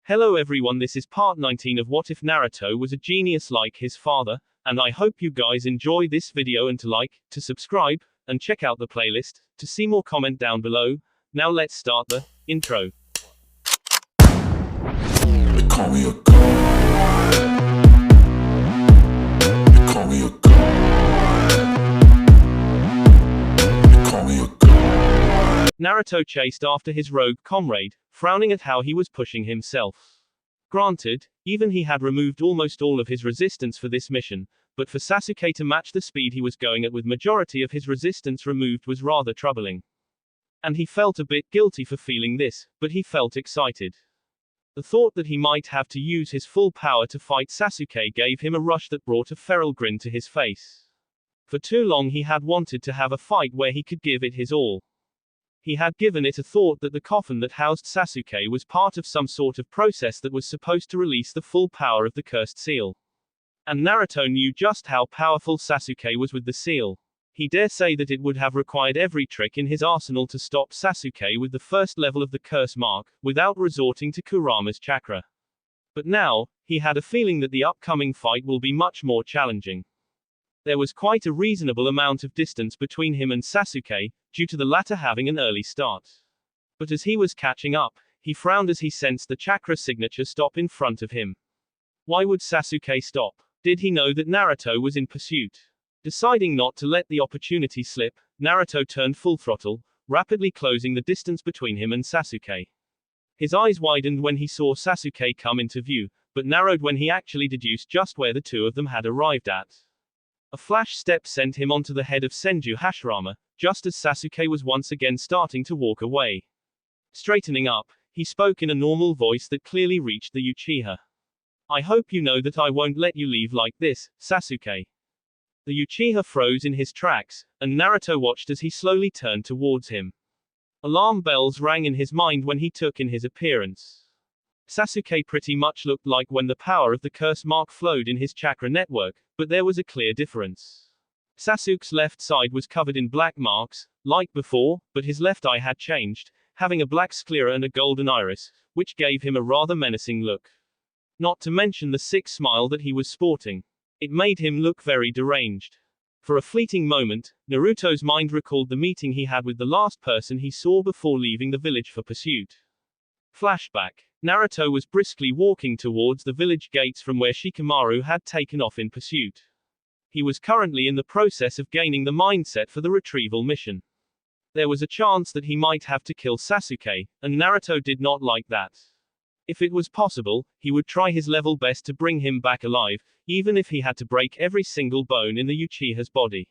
Hello everyone, this is part 19 of What If Naruto Was a Genius Like His Father, and I hope you guys enjoy this video and to subscribe, and check out the playlist, to see more comment down below. Now let's start the intro. They call me a god. They call me a god. They call me a god. Naruto chased after his rogue comrade, frowning at how he was pushing himself. Granted, even he had removed almost all of his resistance for this mission, but for Sasuke to match the speed he was going at with majority of his resistance removed was rather troubling. And he felt a bit guilty for feeling this, but he felt excited. The thought that he might have to use his full power to fight Sasuke gave him a rush that brought a feral grin to his face. For too long he had wanted to have a fight where he could give it his all. He had given it a thought that the coffin that housed Sasuke was part of some sort of process that was supposed to release the full power of the cursed seal. And Naruto knew just how powerful Sasuke was with the seal. He dare say that it would have required every trick in his arsenal to stop Sasuke with the first level of the curse mark, without resorting to Kurama's chakra. But now, he had a feeling that the upcoming fight will be much more challenging. There was quite a reasonable amount of distance between him and Sasuke, due to the latter having an early start. But as he was catching up, he frowned as he sensed the chakra signature stop in front of him. Why would Sasuke stop? Did he know that Naruto was in pursuit? Deciding not to let the opportunity slip, Naruto turned full throttle, rapidly closing the distance between him and Sasuke. His eyes widened when he saw Sasuke come into view, but narrowed when he actually deduced just where the two of them had arrived at. A flash step sent him onto the head of Senju Hashirama, just as Sasuke was once again starting to walk away. Straightening up, he spoke in a normal voice that clearly reached the Uchiha. "I hope you know that I won't let you leave like this, Sasuke." The Uchiha froze in his tracks, and Naruto watched as he slowly turned towards him. Alarm bells rang in his mind when he took in his appearance. Sasuke pretty much looked like when the power of the curse mark flowed in his chakra network, but there was a clear difference. Sasuke's left side was covered in black marks, like before, but his left eye had changed, having a black sclera and a golden iris, which gave him a rather menacing look. Not to mention the sick smile that he was sporting. It made him look very deranged. For a fleeting moment, Naruto's mind recalled the meeting he had with the last person he saw before leaving the village for pursuit. Flashback. Naruto was briskly walking towards the village gates from where Shikamaru had taken off in pursuit. He was currently in the process of gaining the mindset for the retrieval mission. There was a chance that he might have to kill Sasuke, and Naruto did not like that. If it was possible, he would try his level best to bring him back alive, even if he had to break every single bone in the Uchiha's body.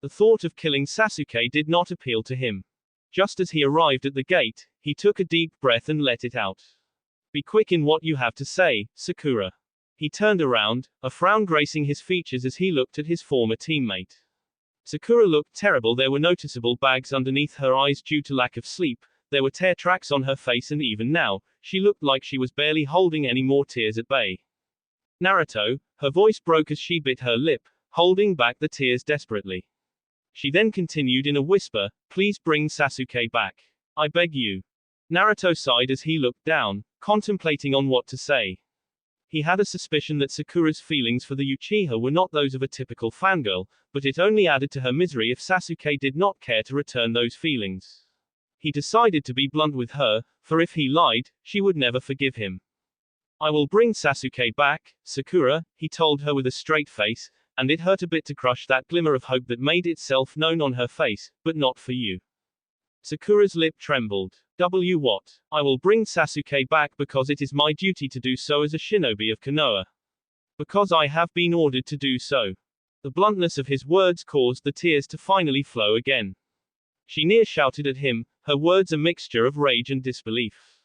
The thought of killing Sasuke did not appeal to him. Just as he arrived at the gate, he took a deep breath and let it out. "Be quick in what you have to say, Sakura." He turned around, a frown gracing his features as he looked at his former teammate. Sakura looked terrible. There were noticeable bags underneath her eyes due to lack of sleep, there were tear tracks on her face, and even now, she looked like she was barely holding any more tears at bay. "Naruto," her voice broke as she bit her lip, holding back the tears desperately. She then continued in a whisper, "Please bring Sasuke back. I beg you." Naruto sighed as he looked down, contemplating on what to say. He had a suspicion that Sakura's feelings for the Uchiha were not those of a typical fangirl, but it only added to her misery if Sasuke did not care to return those feelings. He decided to be blunt with her, for if he lied, she would never forgive him. "I will bring Sasuke back, Sakura," he told her with a straight face, and it hurt a bit to crush that glimmer of hope that made itself known on her face, "but not for you." Sakura's lip trembled. What? "I will bring Sasuke back because it is my duty to do so as a shinobi of Konoha. Because I have been ordered to do so." The bluntness of his words caused the tears to finally flow again. She near shouted at him, her words a mixture of rage and disbelief.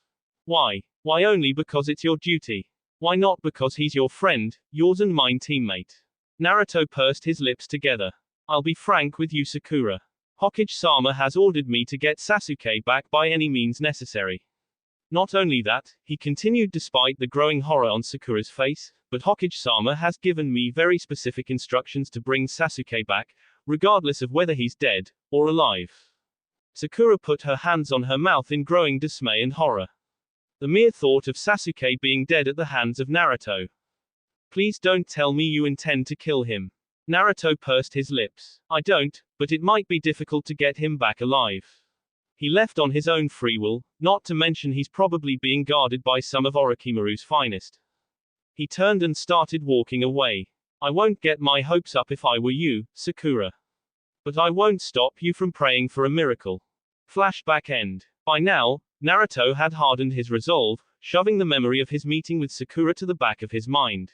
"Why? Why only because it's your duty? Why not because he's your friend, yours and mine teammate?" Naruto pursed his lips together. "I'll be frank with you, Sakura. Hokage-sama has ordered me to get Sasuke back by any means necessary. Not only that," he continued despite the growing horror on Sakura's face, "but Hokage-sama has given me very specific instructions to bring Sasuke back, regardless of whether he's dead or alive." Sakura put her hands on her mouth in growing dismay and horror. The mere thought of Sasuke being dead at the hands of Naruto. Please don't tell me you intend to kill him. Naruto pursed his lips. I don't, but it might be difficult to get him back alive. He left on his own free will, not to mention he's probably being guarded by some of Orochimaru's finest. He turned and started walking away. I won't get my hopes up if I were you, Sakura. But I won't stop you from praying for a miracle. Flashback end. By now, Naruto had hardened his resolve, shoving the memory of his meeting with Sakura to the back of his mind.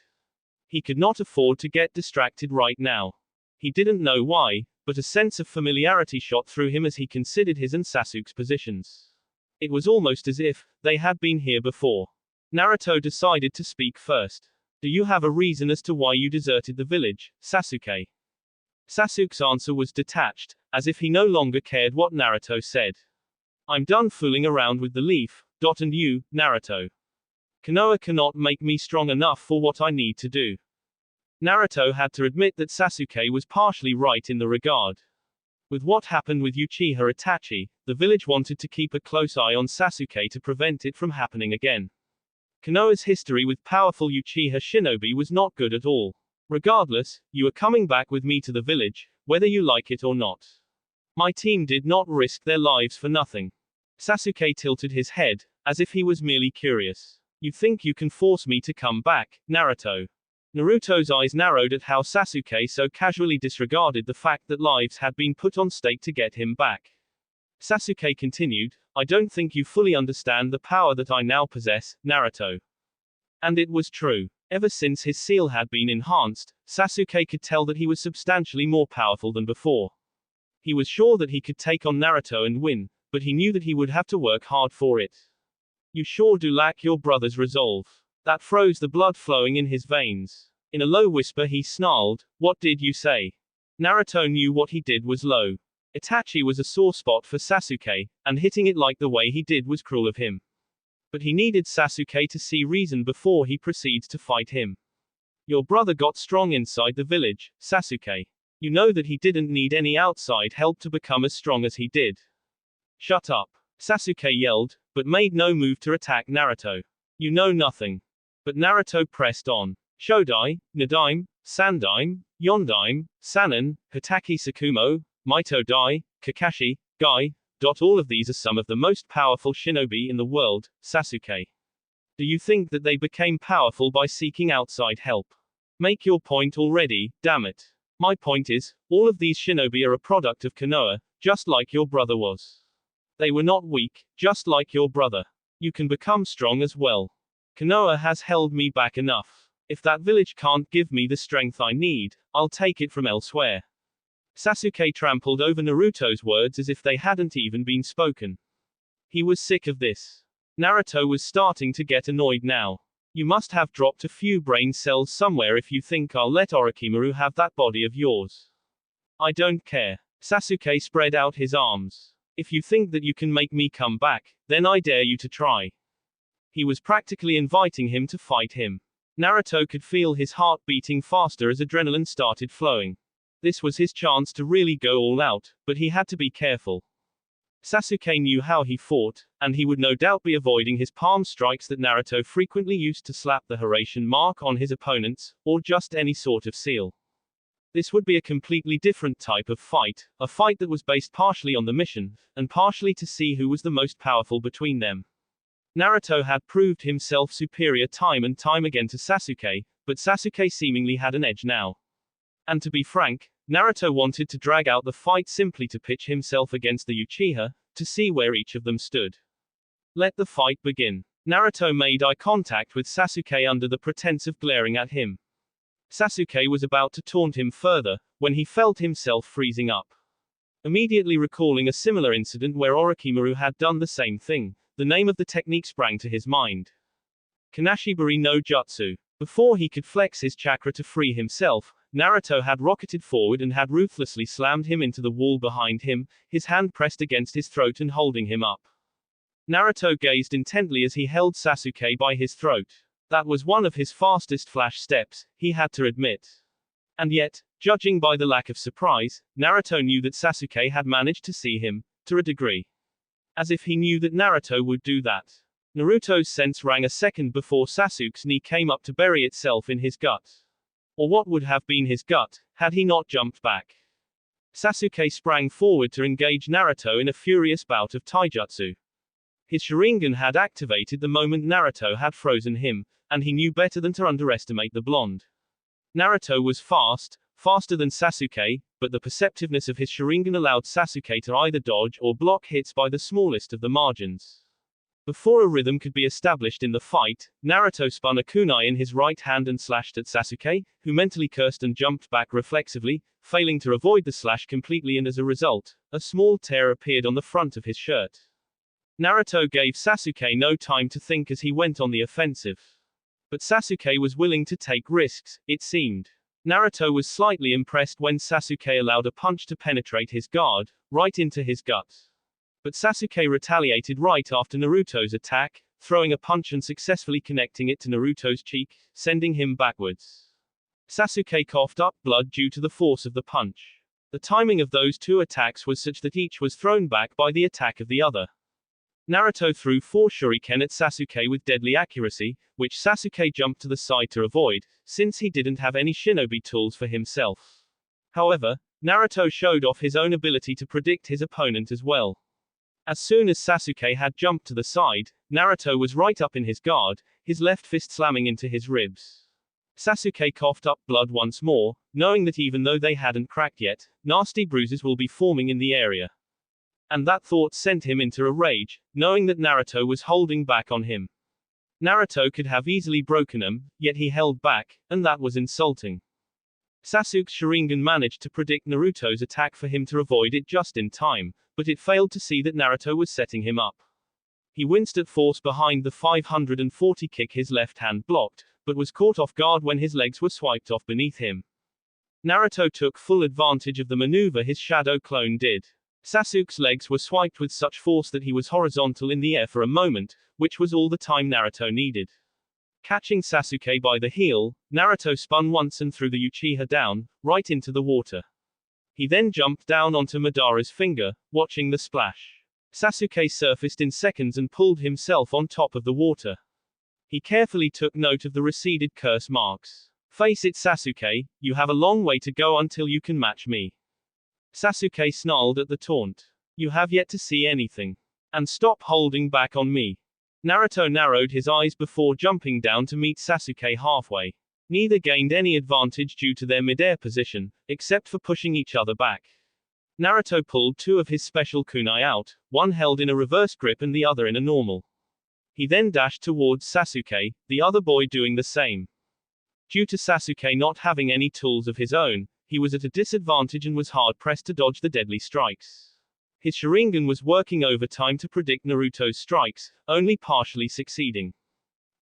He could not afford to get distracted right now. He didn't know why, but a sense of familiarity shot through him as he considered his and Sasuke's positions. It was almost as if they had been here before. Naruto decided to speak first. Do you have a reason as to why you deserted the village, Sasuke? Sasuke's answer was detached, as if he no longer cared what Naruto said. I'm done fooling around with the leaf, and you, Naruto. Konoha cannot make me strong enough for what I need to do. Naruto had to admit that Sasuke was partially right in the regard. With what happened with Uchiha Itachi, the village wanted to keep a close eye on Sasuke to prevent it from happening again. Konoha's history with powerful Uchiha shinobi was not good at all. Regardless, you are coming back with me to the village, whether you like it or not. My team did not risk their lives for nothing. Sasuke tilted his head, as if he was merely curious. You think you can force me to come back, Naruto? Naruto's eyes narrowed at how Sasuke so casually disregarded the fact that lives had been put on stake to get him back. Sasuke continued, I don't think you fully understand the power that I now possess, Naruto. And it was true. Ever since his seal had been enhanced, Sasuke could tell that he was substantially more powerful than before. He was sure that he could take on Naruto and win, but he knew that he would have to work hard for it. You sure do lack your brother's resolve. That froze the blood flowing in his veins. In a low whisper he snarled, what did you say? Naruto knew what he did was low. Itachi was a sore spot for Sasuke, and hitting it like the way he did was cruel of him. But he needed Sasuke to see reason before he proceeds to fight him. Your brother got strong inside the village, Sasuke. You know that he didn't need any outside help to become as strong as he did. Shut up. Sasuke yelled, but made no move to attack Naruto. You know nothing. But Naruto pressed on. Shodai, Nadaime, Sandaime, Yondaime, Sannin, Hitaki Sakumo, Maito Dai, Kakashi, Gai. All of these are some of the most powerful shinobi in the world, Sasuke. Do you think that they became powerful by seeking outside help? Make your point already, damn it. My point is, all of these shinobi are a product of Konoha, just like your brother was. They were not weak, just like your brother. You can become strong as well. Konoha has held me back enough. If that village can't give me the strength I need, I'll take it from elsewhere. Sasuke trampled over Naruto's words as if they hadn't even been spoken. He was sick of this. Naruto was starting to get annoyed now. You must have dropped a few brain cells somewhere if you think I'll let Orochimaru have that body of yours. I don't care. Sasuke spread out his arms. If you think that you can make me come back, then I dare you to try. He was practically inviting him to fight him. Naruto could feel his heart beating faster as adrenaline started flowing. This was his chance to really go all out, but he had to be careful. Sasuke knew how he fought, and he would no doubt be avoiding his palm strikes that Naruto frequently used to slap the Hiraishin mark on his opponents, or just any sort of seal. This would be a completely different type of fight, a fight that was based partially on the mission, and partially to see who was the most powerful between them. Naruto had proved himself superior time and time again to Sasuke, but Sasuke seemingly had an edge now. And to be frank, Naruto wanted to drag out the fight simply to pitch himself against the Uchiha, to see where each of them stood. Let the fight begin. Naruto made eye contact with Sasuke under the pretense of glaring at him. Sasuke was about to taunt him further, when he felt himself freezing up. Immediately recalling a similar incident where Orochimaru had done the same thing, the name of the technique sprang to his mind. Kanashibari no Jutsu. Before he could flex his chakra to free himself, Naruto had rocketed forward and had ruthlessly slammed him into the wall behind him, his hand pressed against his throat and holding him up. Naruto gazed intently as he held Sasuke by his throat. That was one of his fastest flash steps, he had to admit. And yet, judging by the lack of surprise, Naruto knew that Sasuke had managed to see him, to a degree. As if he knew that Naruto would do that. Naruto's sense rang a second before Sasuke's knee came up to bury itself in his gut. Or what would have been his gut, had he not jumped back. Sasuke sprang forward to engage Naruto in a furious bout of taijutsu. His Sharingan had activated the moment Naruto had frozen him, and he knew better than to underestimate the blonde. Naruto was fast, faster than Sasuke, but the perceptiveness of his Sharingan allowed Sasuke to either dodge or block hits by the smallest of the margins. Before a rhythm could be established in the fight, Naruto spun a kunai in his right hand and slashed at Sasuke, who mentally cursed and jumped back reflexively, failing to avoid the slash completely, and as a result, a small tear appeared on the front of his shirt. Naruto gave Sasuke no time to think as he went on the offensive. But Sasuke was willing to take risks, it seemed. Naruto was slightly impressed when Sasuke allowed a punch to penetrate his guard, right into his gut. But Sasuke retaliated right after Naruto's attack, throwing a punch and successfully connecting it to Naruto's cheek, sending him backwards. Sasuke coughed up blood due to the force of the punch. The timing of those two attacks was such that each was thrown back by the attack of the other. Naruto threw 4 shuriken at Sasuke with deadly accuracy, which Sasuke jumped to the side to avoid, since he didn't have any shinobi tools for himself. However, Naruto showed off his own ability to predict his opponent as well. As soon as Sasuke had jumped to the side, Naruto was right up in his guard, his left fist slamming into his ribs. Sasuke coughed up blood once more, knowing that even though they hadn't cracked yet, nasty bruises will be forming in the area. And that thought sent him into a rage, knowing that Naruto was holding back on him. Naruto could have easily broken him, yet he held back, and that was insulting. Sasuke's Sharingan managed to predict Naruto's attack for him to avoid it just in time, but it failed to see that Naruto was setting him up. He winced at force behind the 540 kick his left hand blocked, but was caught off guard when his legs were swiped off beneath him. Naruto took full advantage of the maneuver his shadow clone did. Sasuke's legs were swiped with such force that he was horizontal in the air for a moment, which was all the time Naruto needed. Catching Sasuke by the heel, Naruto spun once and threw the Uchiha down, right into the water. He then jumped down onto Madara's finger, watching the splash. Sasuke surfaced in seconds and pulled himself on top of the water. He carefully took note of the receded curse marks. Face it, Sasuke, you have a long way to go until you can match me. Sasuke snarled at the taunt. You have yet to see anything. And stop holding back on me. Naruto narrowed his eyes before jumping down to meet Sasuke halfway. Neither gained any advantage due to their mid-air position, except for pushing each other back. Naruto pulled 2 of his special kunai out, one held in a reverse grip and the other in a normal. He then dashed towards Sasuke, the other boy doing the same. Due to Sasuke not having any tools of his own, he was at a disadvantage and was hard-pressed to dodge the deadly strikes. His Sharingan was working overtime to predict Naruto's strikes, only partially succeeding.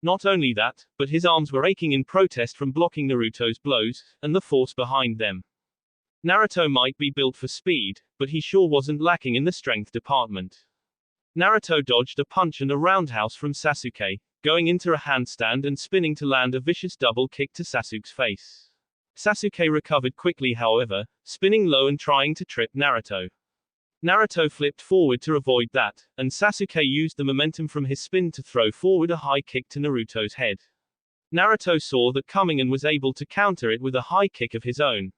Not only that, but his arms were aching in protest from blocking Naruto's blows, and the force behind them. Naruto might be built for speed, but he sure wasn't lacking in the strength department. Naruto dodged a punch and a roundhouse from Sasuke, going into a handstand and spinning to land a vicious double kick to Sasuke's face. Sasuke recovered quickly, however, spinning low and trying to trip Naruto. Naruto flipped forward to avoid that, and Sasuke used the momentum from his spin to throw forward a high kick to Naruto's head. Naruto saw that coming and was able to counter it with a high kick of his own.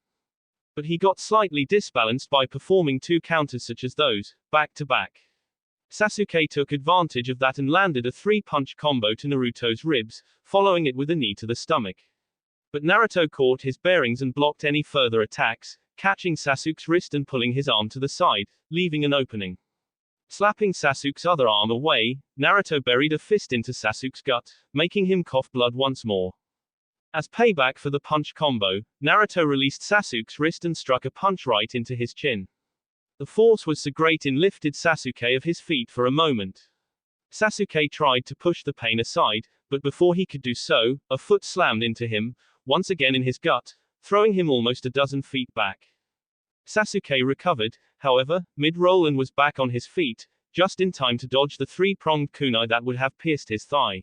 But he got slightly disbalanced by performing 2 counters such as those, back to back. Sasuke took advantage of that and landed a 3-punch combo to Naruto's ribs, following it with a knee to the stomach. But Naruto caught his bearings and blocked any further attacks, catching Sasuke's wrist and pulling his arm to the side, leaving an opening. Slapping Sasuke's other arm away, Naruto buried a fist into Sasuke's gut, making him cough blood once more. As payback for the punch combo, Naruto released Sasuke's wrist and struck a punch right into his chin. The force was so great it lifted Sasuke off his feet for a moment. Sasuke tried to push the pain aside, but before he could do so, a foot slammed into him, once again in his gut, throwing him almost a dozen feet back. Sasuke recovered, however, mid-roll and was back on his feet, just in time to dodge the 3-pronged kunai that would have pierced his thigh.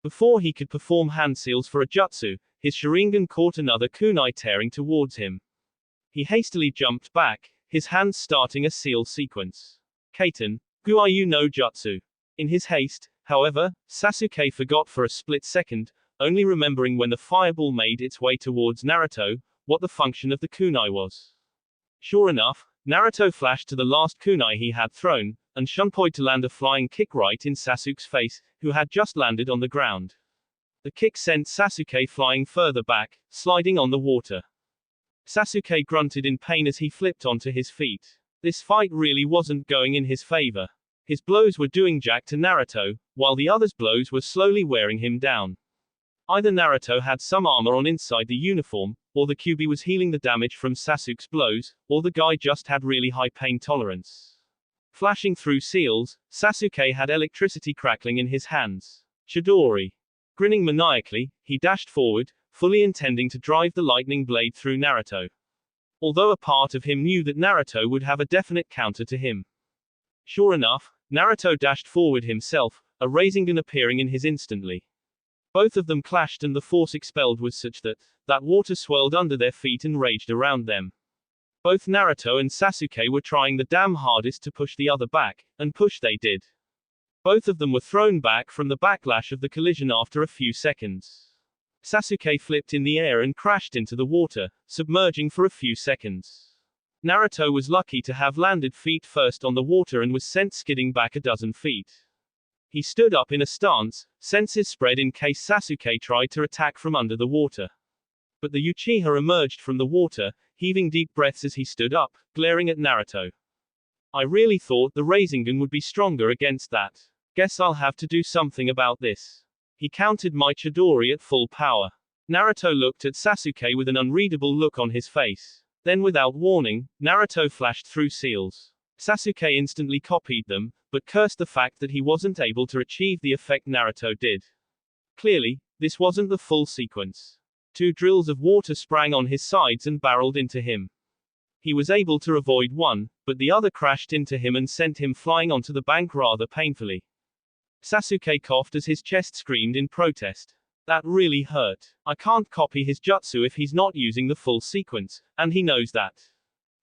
Before he could perform hand seals for a jutsu, his Sharingan caught another kunai tearing towards him. He hastily jumped back, his hands starting a seal sequence. Kaiten, Guayu no Jutsu. In his haste, However, Sasuke forgot for a split second, only remembering when the fireball made its way towards Naruto, what the function of the kunai was. Sure enough, Naruto flashed to the last kunai he had thrown, and shunpoed to land a flying kick right in Sasuke's face, who had just landed on the ground. The kick sent Sasuke flying further back, sliding on the water. Sasuke grunted in pain as he flipped onto his feet. This fight really wasn't going in his favor. His blows were doing jack to Naruto, while the other's blows were slowly wearing him down. Either Naruto had some armor on inside the uniform, or the Kyuubi was healing the damage from Sasuke's blows, or the guy just had really high pain tolerance. Flashing through seals, Sasuke had electricity crackling in his hands. Chidori. Grinning maniacally, he dashed forward, fully intending to drive the lightning blade through Naruto. Although a part of him knew that Naruto would have a definite counter to him. Sure enough, Naruto dashed forward himself, a Rasengan appearing in his instantly. Both of them clashed and the force expelled was such that water swirled under their feet and raged around them. Both Naruto and Sasuke were trying the damn hardest to push the other back, and push they did. Both of them were thrown back from the backlash of the collision after a few seconds. Sasuke flipped in the air and crashed into the water, submerging for a few seconds. Naruto was lucky to have landed feet first on the water and was sent skidding back a dozen feet. He stood up in a stance, senses spread in case Sasuke tried to attack from under the water. But the Uchiha emerged from the water, heaving deep breaths as he stood up, glaring at Naruto. I really thought the Rasengan would be stronger against that. Guess I'll have to do something about this. He countered my Chidori at full power. Naruto looked at Sasuke with an unreadable look on his face. Then without warning, Naruto flashed through seals. Sasuke instantly copied them, but cursed the fact that he wasn't able to achieve the effect Naruto did. Clearly, this wasn't the full sequence. 2 drills of water sprang on his sides and barreled into him. He was able to avoid one, but the other crashed into him and sent him flying onto the bank rather painfully. Sasuke coughed as his chest screamed in protest. That really hurt. I can't copy his jutsu if he's not using the full sequence, and he knows that.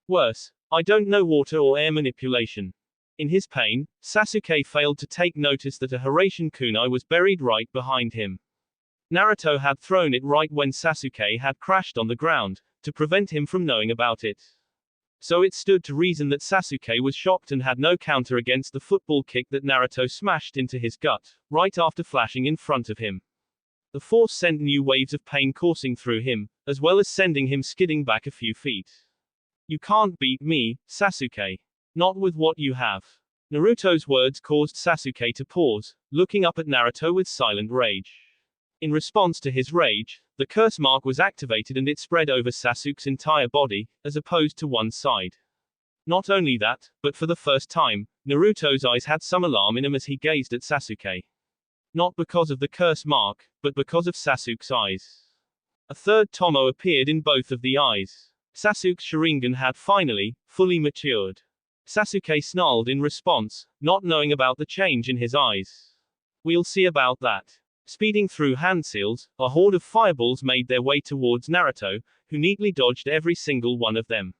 Worse, I don't know water or air manipulation. In his pain, Sasuke failed to take notice that a Hiraishin kunai was buried right behind him. Naruto had thrown it right when Sasuke had crashed on the ground, to prevent him from knowing about it. So it stood to reason that Sasuke was shocked and had no counter against the football kick that Naruto smashed into his gut, right after flashing in front of him. The force sent new waves of pain coursing through him, as well as sending him skidding back a few feet. You can't beat me, Sasuke. Not with what you have. Naruto's words caused Sasuke to pause, looking up at Naruto with silent rage. In response to his rage, the curse mark was activated and it spread over Sasuke's entire body, as opposed to one side. Not only that, but for the first time, Naruto's eyes had some alarm in them as he gazed at Sasuke. Not because of the curse mark, but because of Sasuke's eyes. A third Tomo appeared in both of the eyes. Sasuke's Sharingan had finally, fully matured. Sasuke snarled in response, not knowing about the change in his eyes. We'll see about that. Speeding through hand seals, a horde of fireballs made their way towards Naruto, who neatly dodged every single one of them.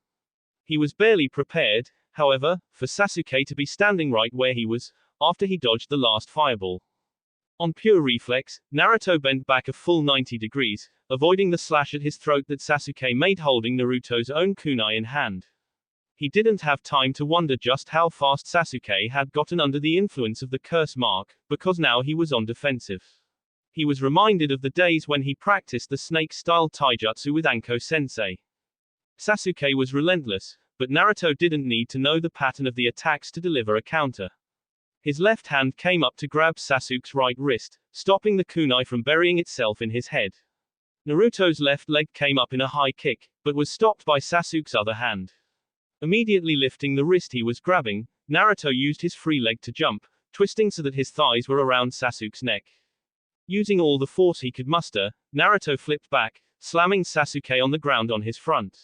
He was barely prepared, however, for Sasuke to be standing right where he was, after he dodged the last fireball. On pure reflex, Naruto bent back a full 90 degrees, avoiding the slash at his throat that Sasuke made holding Naruto's own kunai in hand. He didn't have time to wonder just how fast Sasuke had gotten under the influence of the curse mark, because now he was on defensive. He was reminded of the days when he practiced the snake-style taijutsu with Anko-sensei. Sasuke was relentless, but Naruto didn't need to know the pattern of the attacks to deliver a counter. His left hand came up to grab Sasuke's right wrist, stopping the kunai from burying itself in his head. Naruto's left leg came up in a high kick, but was stopped by Sasuke's other hand. Immediately lifting the wrist he was grabbing, Naruto used his free leg to jump, twisting so that his thighs were around Sasuke's neck. Using all the force he could muster, Naruto flipped back, slamming Sasuke on the ground on his front.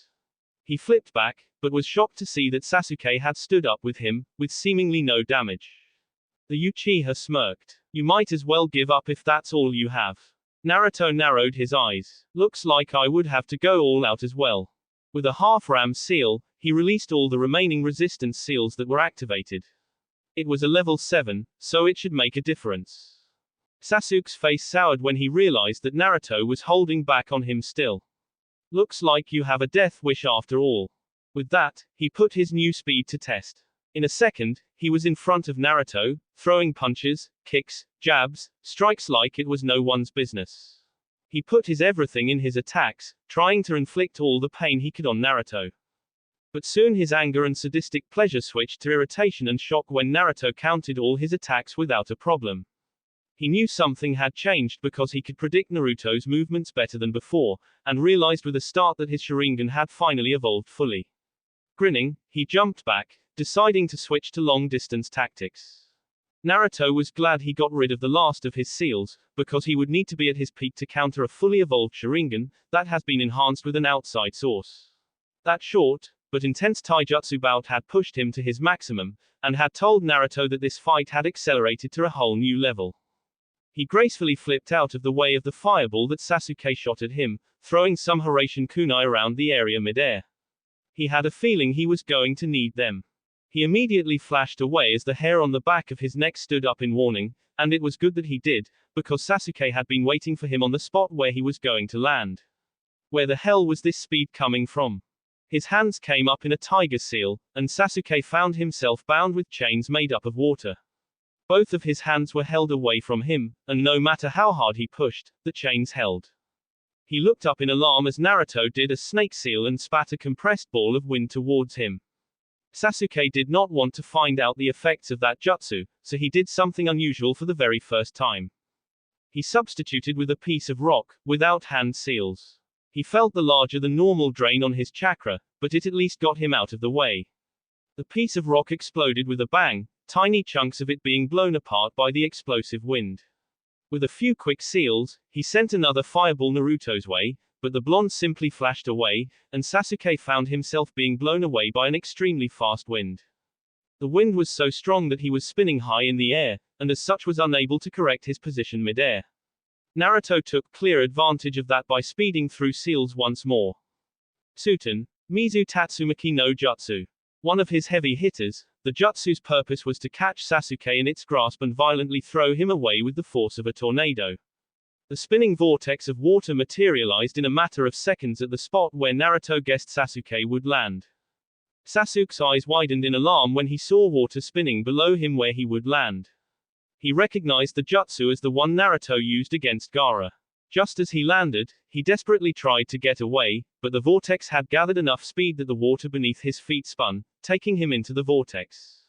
He flipped back, but was shocked to see that Sasuke had stood up with him, with seemingly no damage. The Uchiha smirked. You might as well give up if that's all you have. Naruto narrowed his eyes. Looks like I would have to go all out as well. With a half-ram seal, he released all the remaining resistance seals that were activated. It was a level 7, so it should make a difference. Sasuke's face soured when he realized that Naruto was holding back on him still. Looks like you have a death wish after all. With that, he put his new speed to test. In a second, he was in front of Naruto, throwing punches, kicks, jabs, strikes like it was no one's business. He put his everything in his attacks, trying to inflict all the pain he could on Naruto. But soon his anger and sadistic pleasure switched to irritation and shock when Naruto countered all his attacks without a problem. He knew something had changed because he could predict Naruto's movements better than before, and realized with a start that his Sharingan had finally evolved fully. Grinning, he jumped back, deciding to switch to long-distance tactics. Naruto was glad he got rid of the last of his seals, because he would need to be at his peak to counter a fully evolved Sharingan that has been enhanced with an outside source. That short, but intense taijutsu bout had pushed him to his maximum, and had told Naruto that this fight had accelerated to a whole new level. He gracefully flipped out of the way of the fireball that Sasuke shot at him, throwing some Hiraishin kunai around the area midair. He had a feeling he was going to need them. He immediately flashed away as the hair on the back of his neck stood up in warning, and it was good that he did, because Sasuke had been waiting for him on the spot where he was going to land. Where the hell was this speed coming from? His hands came up in a tiger seal, and Sasuke found himself bound with chains made up of water. Both of his hands were held away from him, and no matter how hard he pushed, the chains held. He looked up in alarm as Naruto did a snake seal and spat a compressed ball of wind towards him. Sasuke did not want to find out the effects of that jutsu, so he did something unusual for the very first time. He substituted with a piece of rock, without hand seals. He felt the larger than normal drain on his chakra, but it at least got him out of the way. The piece of rock exploded with a bang, tiny chunks of it being blown apart by the explosive wind. With a few quick seals, he sent another fireball Naruto's way, but the blonde simply flashed away, and Sasuke found himself being blown away by an extremely fast wind. The wind was so strong that he was spinning high in the air, and as such was unable to correct his position midair. Naruto took clear advantage of that by speeding through seals once more. Suten, Mizu Tatsumaki no Jutsu. One of his heavy hitters, the jutsu's purpose was to catch Sasuke in its grasp and violently throw him away with the force of a tornado. The spinning vortex of water materialized in a matter of seconds at the spot where Naruto guessed Sasuke would land. Sasuke's eyes widened in alarm when he saw water spinning below him where he would land. He recognized the jutsu as the one Naruto used against Gaara. Just as he landed, he desperately tried to get away, but the vortex had gathered enough speed that the water beneath his feet spun, taking him into the vortex.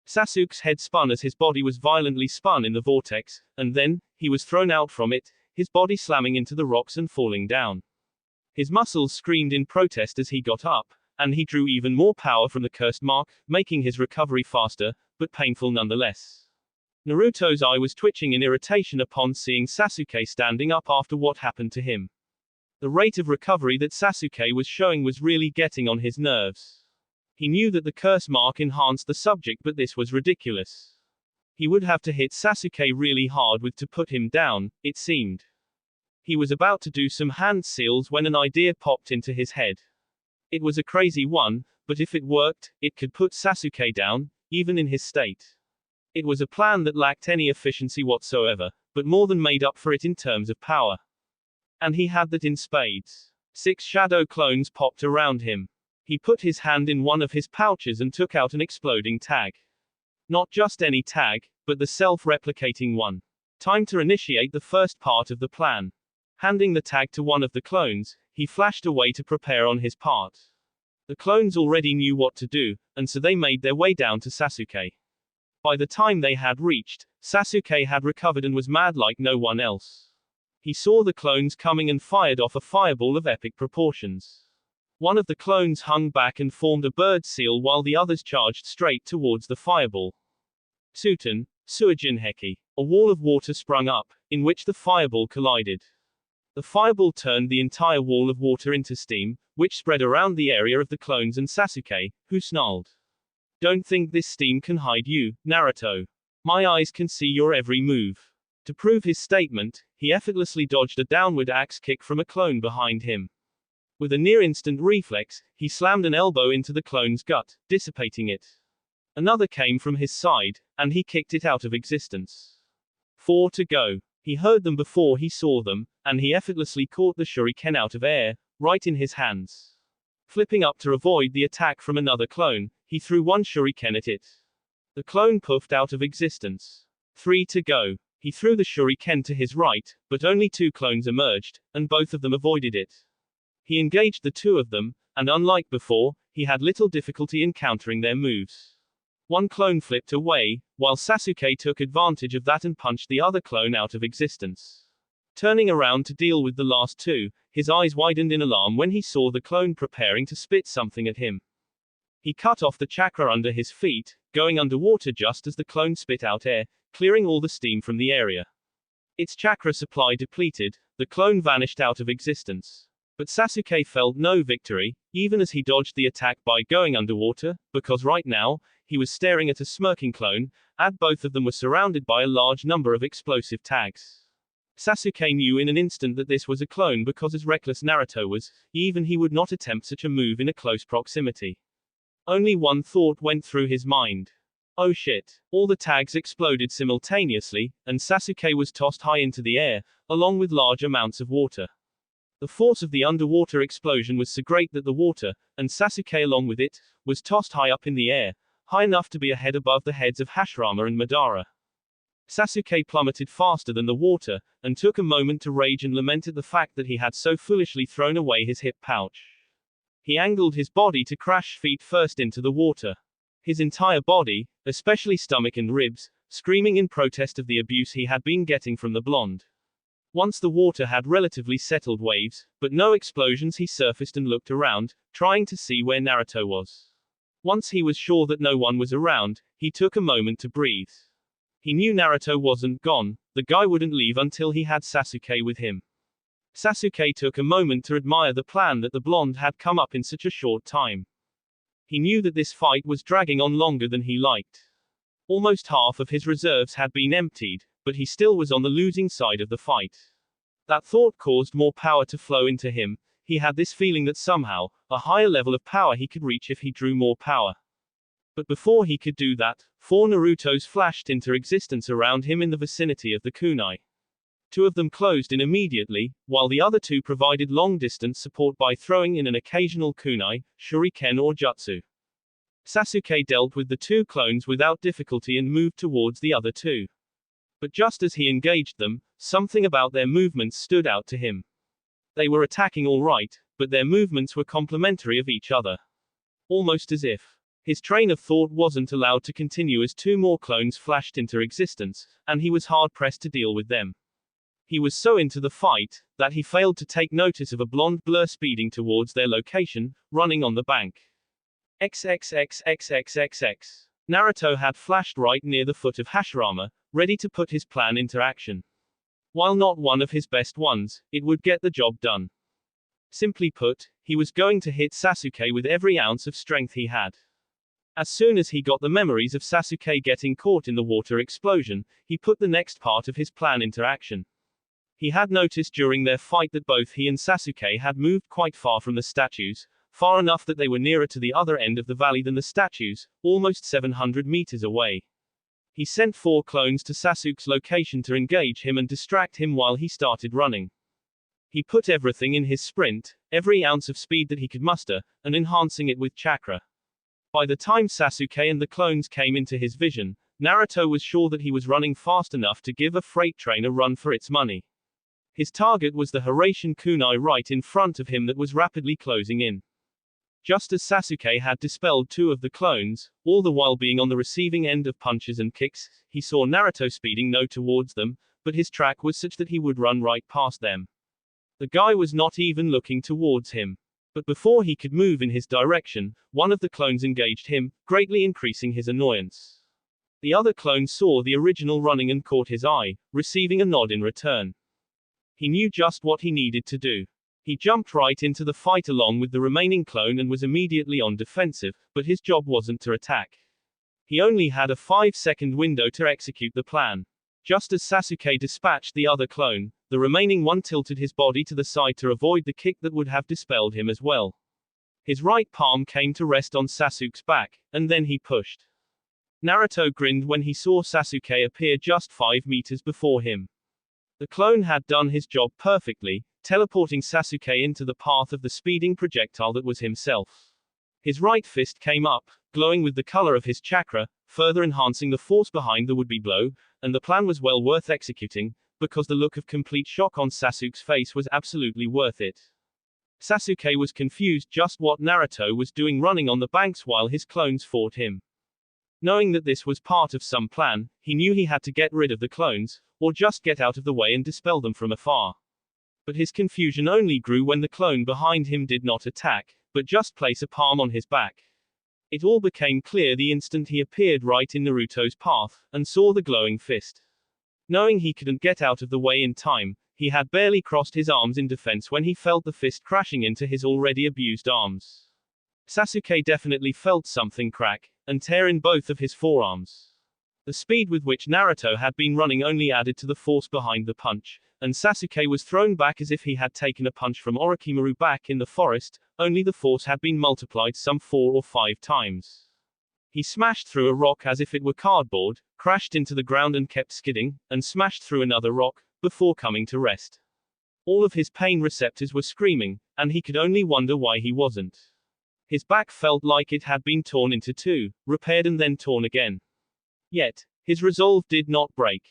Sasuke's head spun as his body was violently spun in the vortex, and then, he was thrown out from it, his body slamming into the rocks and falling down. His muscles screamed in protest as he got up, and he drew even more power from the cursed mark, making his recovery faster, but painful nonetheless. Naruto's eye was twitching in irritation upon seeing Sasuke standing up after what happened to him. The rate of recovery that Sasuke was showing was really getting on his nerves. He knew that the curse mark enhanced the subject, but this was ridiculous. He would have to hit Sasuke really hard with to put him down, it seemed. He was about to do some hand seals when an idea popped into his head. It was a crazy one, but if it worked, it could put Sasuke down, even in his state. It was a plan that lacked any efficiency whatsoever, but more than made up for it in terms of power. And he had that in spades. 6 shadow clones popped around him. He put his hand in one of his pouches and took out an exploding tag. Not just any tag, but the self-replicating one. Time to initiate the first part of the plan. Handing the tag to one of the clones, he flashed away to prepare on his part. The clones already knew what to do, and so they made their way down to Sasuke. By the time they had reached, Sasuke had recovered and was mad like no one else. He saw the clones coming and fired off a fireball of epic proportions. One of the clones hung back and formed a bird seal while the others charged straight towards the fireball. Suten, Suijinheki. A wall of water sprung up, in which the fireball collided. The fireball turned the entire wall of water into steam, which spread around the area of the clones and Sasuke, who snarled. Don't think this steam can hide you, Naruto. My eyes can see your every move. To prove his statement, he effortlessly dodged a downward axe kick from a clone behind him. With a near-instant reflex, he slammed an elbow into the clone's gut, dissipating it. Another came from his side, and he kicked it out of existence. 4 to go. He heard them before he saw them, and he effortlessly caught the shuriken out of air, right in his hands. Flipping up to avoid the attack from another clone, he threw one shuriken at it. The clone puffed out of existence. 3 to go. He threw the shuriken to his right, but only 2 clones emerged, and both of them avoided it. He engaged the 2 of them, and unlike before, he had little difficulty in countering their moves. One clone flipped away, while Sasuke took advantage of that and punched the other clone out of existence. Turning around to deal with the last 2, his eyes widened in alarm when he saw the clone preparing to spit something at him. He cut off the chakra under his feet, going underwater just as the clone spit out air, clearing all the steam from the area. Its chakra supply depleted, the clone vanished out of existence. But Sasuke felt no victory, even as he dodged the attack by going underwater, because right now, he was staring at a smirking clone, and both of them were surrounded by a large number of explosive tags. Sasuke knew in an instant that this was a clone because as reckless Naruto was, even he would not attempt such a move in a close proximity. Only one thought went through his mind. Oh shit. All the tags exploded simultaneously, and Sasuke was tossed high into the air, along with large amounts of water. The force of the underwater explosion was so great that the water, and Sasuke along with it, was tossed high up in the air, high enough to be a head above the heads of Hashirama and Madara. Sasuke plummeted faster than the water, and took a moment to rage and lament at the fact that he had so foolishly thrown away his hip pouch. He angled his body to crash feet first into the water. His entire body, especially stomach and ribs, screaming in protest of the abuse he had been getting from the blonde. Once the water had relatively settled waves, but no explosions, he surfaced and looked around, trying to see where Naruto was. Once he was sure that no one was around, he took a moment to breathe. He knew Naruto wasn't gone, the guy wouldn't leave until he had Sasuke with him. Sasuke took a moment to admire the plan that the blonde had come up in such a short time. He knew that this fight was dragging on longer than he liked. Almost half of his reserves had been emptied, but he still was on the losing side of the fight. That thought caused more power to flow into him. He had this feeling that somehow, a higher level of power he could reach if he drew more power. But before he could do that, 4 Narutos flashed into existence around him in the vicinity of the kunai. 2 of them closed in immediately, while the other 2 provided long-distance support by throwing in an occasional kunai, shuriken or jutsu. Sasuke dealt with the 2 clones without difficulty and moved towards the other 2. But just as he engaged them, something about their movements stood out to him. They were attacking all right, but their movements were complementary of each other. Almost as if his train of thought wasn't allowed to continue as 2 more clones flashed into existence, and he was hard-pressed to deal with them. He was so into the fight, that he failed to take notice of a blonde blur speeding towards their location, running on the bank. XXXXXXX. Naruto had flashed right near the foot of Hashirama, ready to put his plan into action. While not one of his best ones, it would get the job done. Simply put, he was going to hit Sasuke with every ounce of strength he had. As soon as he got the memories of Sasuke getting caught in the water explosion, he put the next part of his plan into action. He had noticed during their fight that both he and Sasuke had moved quite far from the statues, far enough that they were nearer to the other end of the valley than the statues, almost 700 meters away. He sent 4 clones to Sasuke's location to engage him and distract him while he started running. He put everything in his sprint, every ounce of speed that he could muster, and enhancing it with chakra. By the time Sasuke and the clones came into his vision, Naruto was sure that he was running fast enough to give a freight train a run for its money. His target was the Hiraishin kunai right in front of him that was rapidly closing in. Just as Sasuke had dispelled 2 of the clones, all the while being on the receiving end of punches and kicks, he saw Naruto speeding no towards them, but his track was such that he would run right past them. The guy was not even looking towards him. But before he could move in his direction, one of the clones engaged him, greatly increasing his annoyance. The other clone saw the original running and caught his eye, receiving a nod in return. He knew just what he needed to do. He jumped right into the fight along with the remaining clone and was immediately on defensive, but his job wasn't to attack. He only had a 5-second window to execute the plan. Just as Sasuke dispatched the other clone, the remaining one tilted his body to the side to avoid the kick that would have dispelled him as well. His right palm came to rest on Sasuke's back, and then he pushed. Naruto grinned when he saw Sasuke appear just 5 meters before him. The clone had done his job perfectly, teleporting Sasuke into the path of the speeding projectile that was himself. His right fist came up, glowing with the color of his chakra, further enhancing the force behind the would-be blow, and the plan was well worth executing, because the look of complete shock on Sasuke's face was absolutely worth it. Sasuke was confused just what Naruto was doing running on the banks while his clones fought him. Knowing that this was part of some plan, he knew he had to get rid of the clones, or just get out of the way and dispel them from afar. But his confusion only grew when the clone behind him did not attack, but just place a palm on his back. It all became clear the instant he appeared right in Naruto's path, and saw the glowing fist. Knowing he couldn't get out of the way in time, he had barely crossed his arms in defense when he felt the fist crashing into his already abused arms. Sasuke definitely felt something crack and tear in both of his forearms. The speed with which Naruto had been running only added to the force behind the punch, and Sasuke was thrown back as if he had taken a punch from Orochimaru back in the forest, only the force had been multiplied some 4 or 5 times. He smashed through a rock as if it were cardboard, crashed into the ground and kept skidding, and smashed through another rock, before coming to rest. All of his pain receptors were screaming, and he could only wonder why he wasn't. His back felt like it had been torn into 2, repaired and then torn again. Yet, his resolve did not break.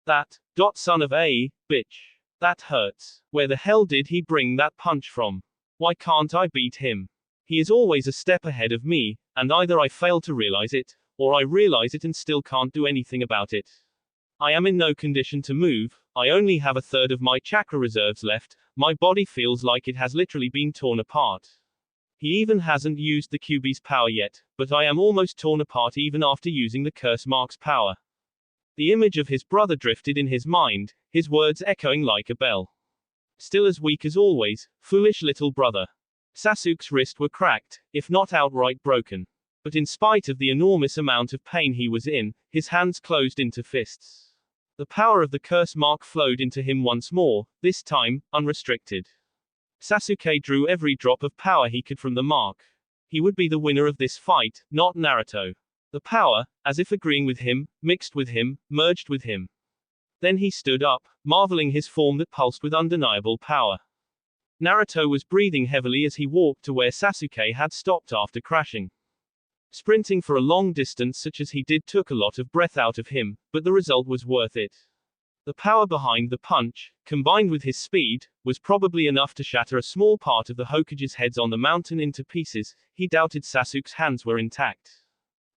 That, son of a bitch. That hurts. Where the hell did he bring that punch from? Why can't I beat him? He is always a step ahead of me, and either I fail to realize it, or I realize it and still can't do anything about it. I am in no condition to move, I only have a third of my chakra reserves left, my body feels like it has literally been torn apart. He even hasn't used the Kyuubi's power yet, but I am almost torn apart even after using the curse mark's power. The image of his brother drifted in his mind, his words echoing like a bell. Still as weak as always, foolish little brother. Sasuke's wrists were cracked, if not outright broken. But in spite of the enormous amount of pain he was in, his hands closed into fists. The power of the curse mark flowed into him once more, this time, unrestricted. Sasuke drew every drop of power he could from the mark. He would be the winner of this fight, not Naruto. The power, as if agreeing with him, mixed with him, merged with him. Then he stood up, marveling his form that pulsed with undeniable power. Naruto was breathing heavily as he walked to where Sasuke had stopped after crashing. Sprinting for a long distance such as he did took a lot of breath out of him, but the result was worth it. The power behind the punch, combined with his speed, was probably enough to shatter a small part of the Hokage's heads on the mountain into pieces. He doubted Sasuke's hands were intact.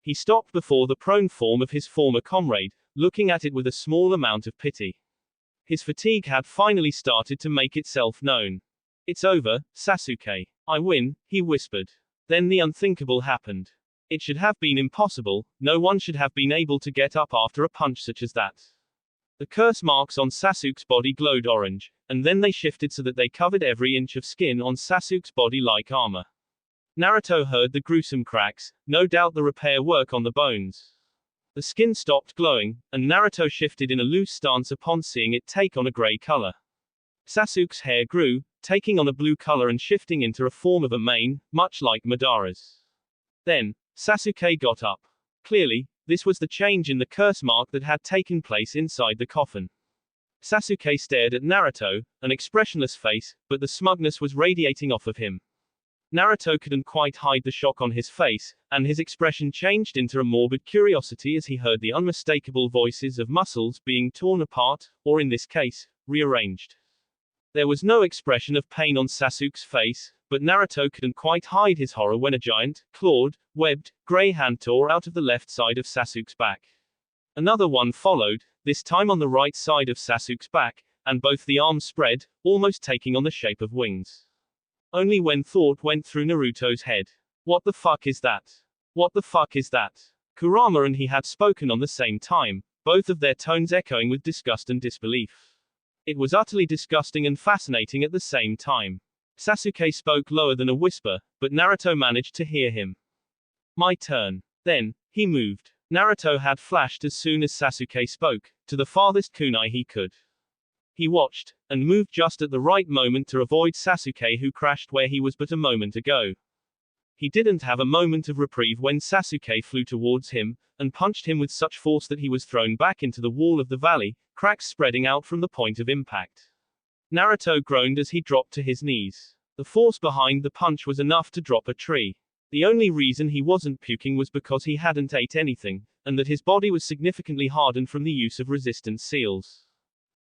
He stopped before the prone form of his former comrade, looking at it with a small amount of pity. His fatigue had finally started to make itself known. It's over, Sasuke. I win, he whispered. Then the unthinkable happened. It should have been impossible, no one should have been able to get up after a punch such as that. The curse marks on Sasuke's body glowed orange, and then they shifted so that they covered every inch of skin on Sasuke's body like armor. Naruto heard the gruesome cracks, no doubt the repair work on the bones. The skin stopped glowing, and Naruto shifted in a loose stance upon seeing it take on a gray color. Sasuke's hair grew, taking on a blue color and shifting into a form of a mane, much like Madara's. Then, Sasuke got up. Clearly, this was the change in the curse mark that had taken place inside the coffin. Sasuke stared at Naruto, an expressionless face, but the smugness was radiating off of him. Naruto couldn't quite hide the shock on his face, and his expression changed into a morbid curiosity as he heard the unmistakable voices of muscles being torn apart, or in this case, rearranged. There was no expression of pain on Sasuke's face, but Naruto couldn't quite hide his horror when a giant, clawed, webbed, gray hand tore out of the left side of Sasuke's back. Another one followed, this time on the right side of Sasuke's back, and both the arms spread, almost taking on the shape of wings. Only when thought went through Naruto's head. What the fuck is that? What the fuck is that? Kurama and he had spoken on the same time, both of their tones echoing with disgust and disbelief. It was utterly disgusting and fascinating at the same time. Sasuke spoke lower than a whisper, but Naruto managed to hear him. My turn. Then, he moved. Naruto had flashed as soon as Sasuke spoke, to the farthest kunai he could. He watched, and moved just at the right moment to avoid Sasuke who crashed where he was but a moment ago. He didn't have a moment of reprieve when Sasuke flew towards him, and punched him with such force that he was thrown back into the wall of the valley, cracks spreading out from the point of impact. Naruto groaned as he dropped to his knees. The force behind the punch was enough to drop a tree. The only reason he wasn't puking was because he hadn't ate anything, and that his body was significantly hardened from the use of resistance seals.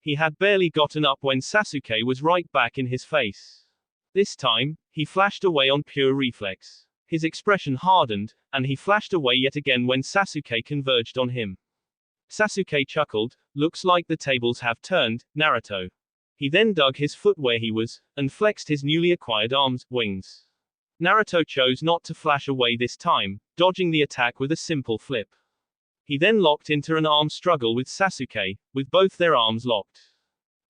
He had barely gotten up when Sasuke was right back in his face. This time, he flashed away on pure reflex. His expression hardened, and he flashed away yet again when Sasuke converged on him. Sasuke chuckled, "Looks like the tables have turned, Naruto." He then dug his foot where he was, and flexed his newly acquired arms, wings. Naruto chose not to flash away this time, dodging the attack with a simple flip. He then locked into an arm struggle with Sasuke, with both their arms locked.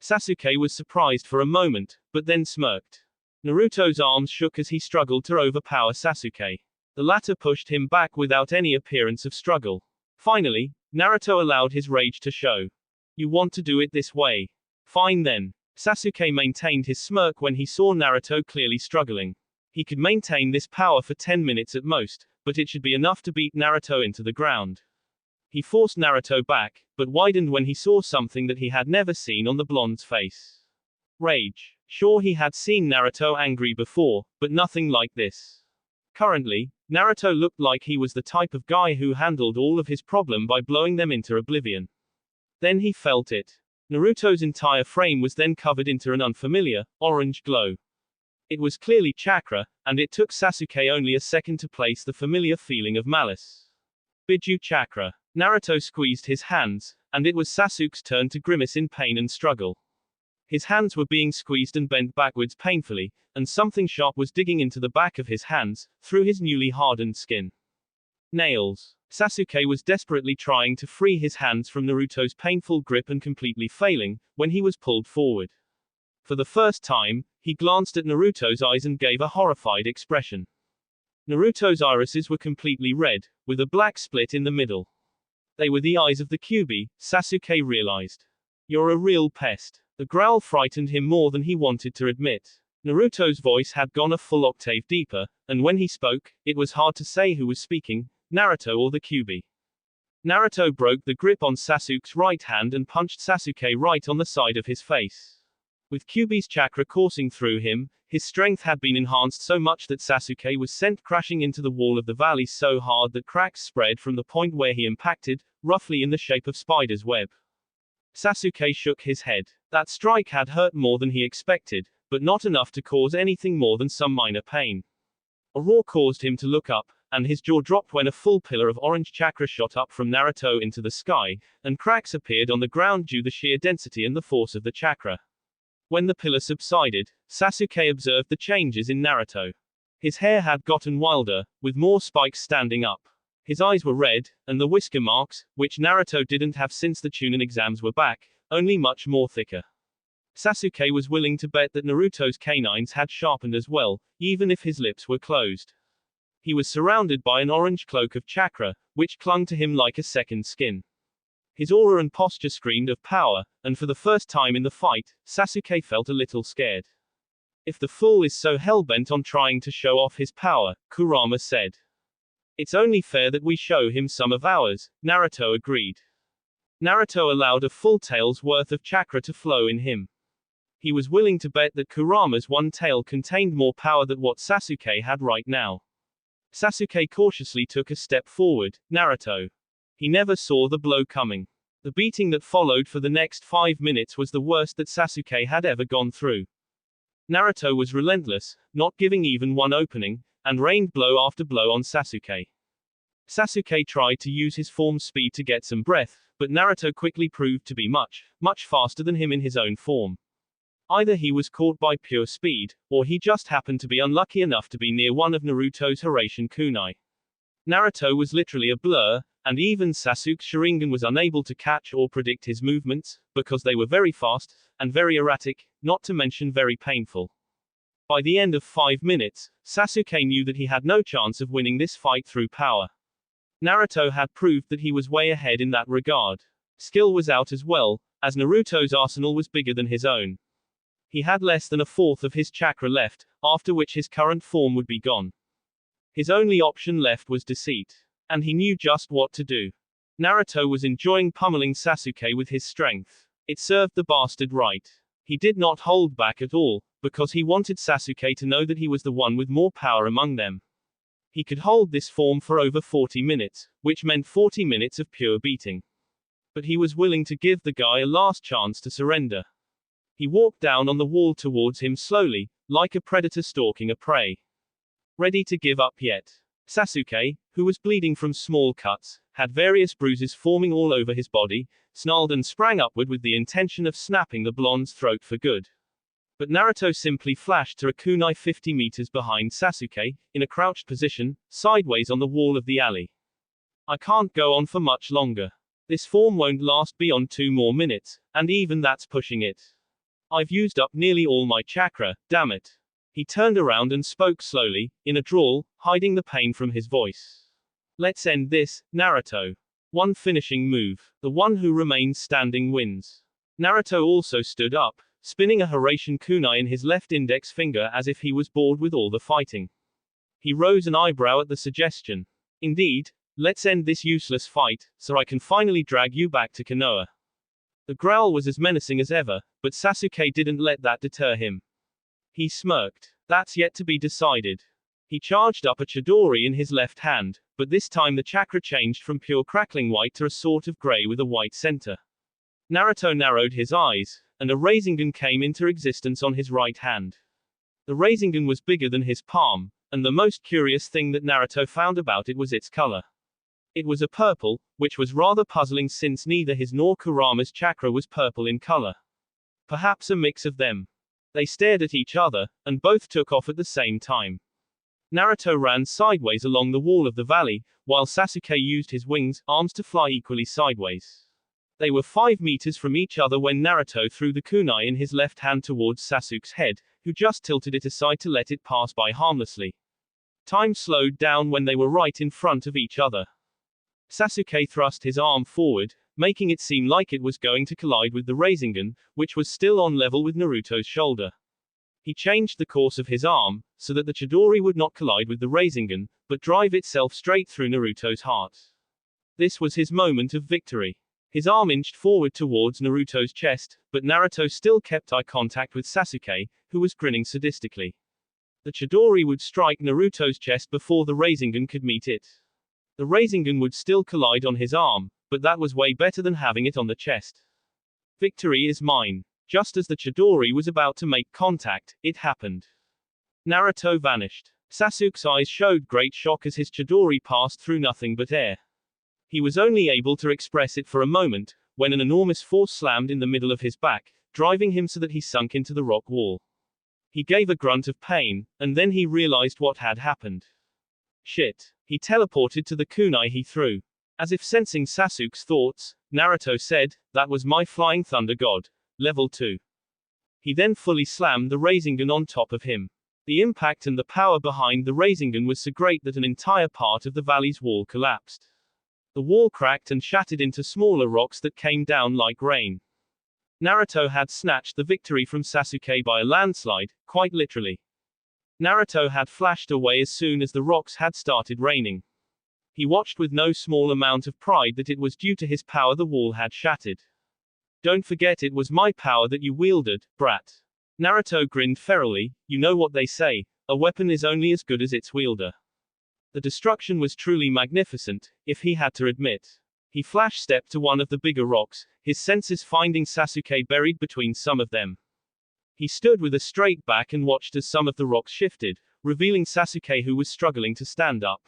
Sasuke was surprised for a moment, but then smirked. Naruto's arms shook as he struggled to overpower Sasuke. The latter pushed him back without any appearance of struggle. Finally, Naruto allowed his rage to show. "You want to do it this way? Fine then." Sasuke maintained his smirk when he saw Naruto clearly struggling. He could maintain this power for 10 minutes at most, but it should be enough to beat Naruto into the ground. He forced Naruto back, but widened when he saw something that he had never seen on the blonde's face. Rage. Sure, he had seen Naruto angry before, but nothing like this. Currently, Naruto looked like he was the type of guy who handled all of his problem by blowing them into oblivion. Then he felt it. Naruto's entire frame was then covered into an unfamiliar, orange glow. It was clearly chakra, and it took Sasuke only a second to place the familiar feeling of malice. Biju chakra. Naruto squeezed his hands, and it was Sasuke's turn to grimace in pain and struggle. His hands were being squeezed and bent backwards painfully, and something sharp was digging into the back of his hands, through his newly hardened skin. Nails. Sasuke was desperately trying to free his hands from Naruto's painful grip and completely failing, when he was pulled forward. For the first time, he glanced at Naruto's eyes and gave a horrified expression. Naruto's irises were completely red, with a black split in the middle. They were the eyes of the Kyuubi, Sasuke realized. "You're a real pest." The growl frightened him more than he wanted to admit. Naruto's voice had gone a full octave deeper, and when he spoke, it was hard to say who was speaking, Naruto or the Kyuubi. Naruto broke the grip on Sasuke's right hand and punched Sasuke right on the side of his face. With Kyuubi's chakra coursing through him, his strength had been enhanced so much that Sasuke was sent crashing into the wall of the valley so hard that cracks spread from the point where he impacted, roughly in the shape of spider's web. Sasuke shook his head. That strike had hurt more than he expected, but not enough to cause anything more than some minor pain. A roar caused him to look up, and his jaw dropped when a full pillar of orange chakra shot up from Naruto into the sky, and cracks appeared on the ground due to the sheer density and the force of the chakra. When the pillar subsided, Sasuke observed the changes in Naruto. His hair had gotten wilder, with more spikes standing up. His eyes were red, and the whisker marks, which Naruto didn't have since the Chunin exams were back, only much more thicker. Sasuke was willing to bet that Naruto's canines had sharpened as well, even if his lips were closed. He was surrounded by an orange cloak of chakra, which clung to him like a second skin. His aura and posture screamed of power, and for the first time in the fight, Sasuke felt a little scared. "If the fool is so hell-bent on trying to show off his power," Kurama said, "it's only fair that we show him some of ours," Naruto agreed. Naruto allowed a full tail's worth of chakra to flow in him. He was willing to bet that Kurama's one tail contained more power than what Sasuke had right now. Sasuke cautiously took a step forward. Naruto. He never saw the blow coming. The beating that followed for the next 5 minutes was the worst that Sasuke had ever gone through. Naruto was relentless, not giving even one opening, and rained blow after blow on Sasuke. Sasuke tried to use his form speed to get some breath, but Naruto quickly proved to be much faster than him in his own form. Either he was caught by pure speed, or he just happened to be unlucky enough to be near one of Naruto's Hiraishin kunai. Naruto was literally a blur, and even Sasuke's Sharingan was unable to catch or predict his movements, because they were very fast, and very erratic, not to mention very painful. By the end of 5 minutes, Sasuke knew that he had no chance of winning this fight through power. Naruto had proved that he was way ahead in that regard. Skill was out as well, as Naruto's arsenal was bigger than his own. He had less than a fourth of his chakra left, after which his current form would be gone. His only option left was deceit. And he knew just what to do. Naruto was enjoying pummeling Sasuke with his strength. It served the bastard right. He did not hold back at all, because he wanted Sasuke to know that he was the one with more power among them. He could hold this form for over 40 minutes, which meant 40 minutes of pure beating. But he was willing to give the guy a last chance to surrender. He walked down on the wall towards him slowly, like a predator stalking a prey. Ready to give up yet? Sasuke, who was bleeding from small cuts, had various bruises forming all over his body, snarled and sprang upward with the intention of snapping the blonde's throat for good. But Naruto simply flashed to a kunai 50 meters behind Sasuke, in a crouched position, sideways on the wall of the alley. I can't go on for much longer. This form won't last beyond 2 more minutes, and even that's pushing it. I've used up nearly all my chakra, damn it. He turned around and spoke slowly, in a drawl, hiding the pain from his voice. Let's end this, Naruto. One finishing move. The one who remains standing wins. Naruto also stood up, spinning a Hiraishin kunai in his left index finger as if he was bored with all the fighting. He rose an eyebrow at the suggestion. Indeed, let's end this useless fight, so I can finally drag you back to Konoha. The growl was as menacing as ever, but Sasuke didn't let that deter him. He smirked. That's yet to be decided. He charged up a Chidori in his left hand, but this time the chakra changed from pure crackling white to a sort of gray with a white center. Naruto narrowed his eyes, and a Rasengan came into existence on his right hand. The Rasengan was bigger than his palm, and the most curious thing that Naruto found about it was its color. It was a purple, which was rather puzzling since neither his nor Kurama's chakra was purple in color. Perhaps a mix of them. They stared at each other, and both took off at the same time. Naruto ran sideways along the wall of the valley, while Sasuke used his wings, arms to fly equally sideways. They were 5 meters from each other when Naruto threw the kunai in his left hand towards Sasuke's head, who just tilted it aside to let it pass by harmlessly. Time slowed down when they were right in front of each other. Sasuke thrust his arm forward, making it seem like it was going to collide with the Rasengan, which was still on level with Naruto's shoulder. He changed the course of his arm, so that the Chidori would not collide with the Rasengan, but drive itself straight through Naruto's heart. This was his moment of victory. His arm inched forward towards Naruto's chest, but Naruto still kept eye contact with Sasuke, who was grinning sadistically. The Chidori would strike Naruto's chest before the Rasengan could meet it. The Rasengan would still collide on his arm, but that was way better than having it on the chest. Victory is mine. Just as the Chidori was about to make contact, it happened. Naruto vanished. Sasuke's eyes showed great shock as his Chidori passed through nothing but air. He was only able to express it for a moment, when an enormous force slammed in the middle of his back, driving him so that he sunk into the rock wall. He gave a grunt of pain, and then he realized what had happened. Shit. He teleported to the kunai he threw. As if sensing Sasuke's thoughts, Naruto said, "That was my flying thunder god. Level 2. He then fully slammed the Rasengan on top of him. The impact and the power behind the Rasengan was so great that an entire part of the valley's wall collapsed. The wall cracked and shattered into smaller rocks that came down like rain. Naruto had snatched the victory from Sasuke by a landslide, quite literally. Naruto had flashed away as soon as the rocks had started raining. He watched with no small amount of pride that it was due to his power the wall had shattered. Don't forget it was my power that you wielded, brat. Naruto grinned ferally. You know what they say, a weapon is only as good as its wielder. The destruction was truly magnificent, if he had to admit. He flash-stepped to one of the bigger rocks, his senses finding Sasuke buried between some of them. He stood with a straight back and watched as some of the rocks shifted, revealing Sasuke who was struggling to stand up.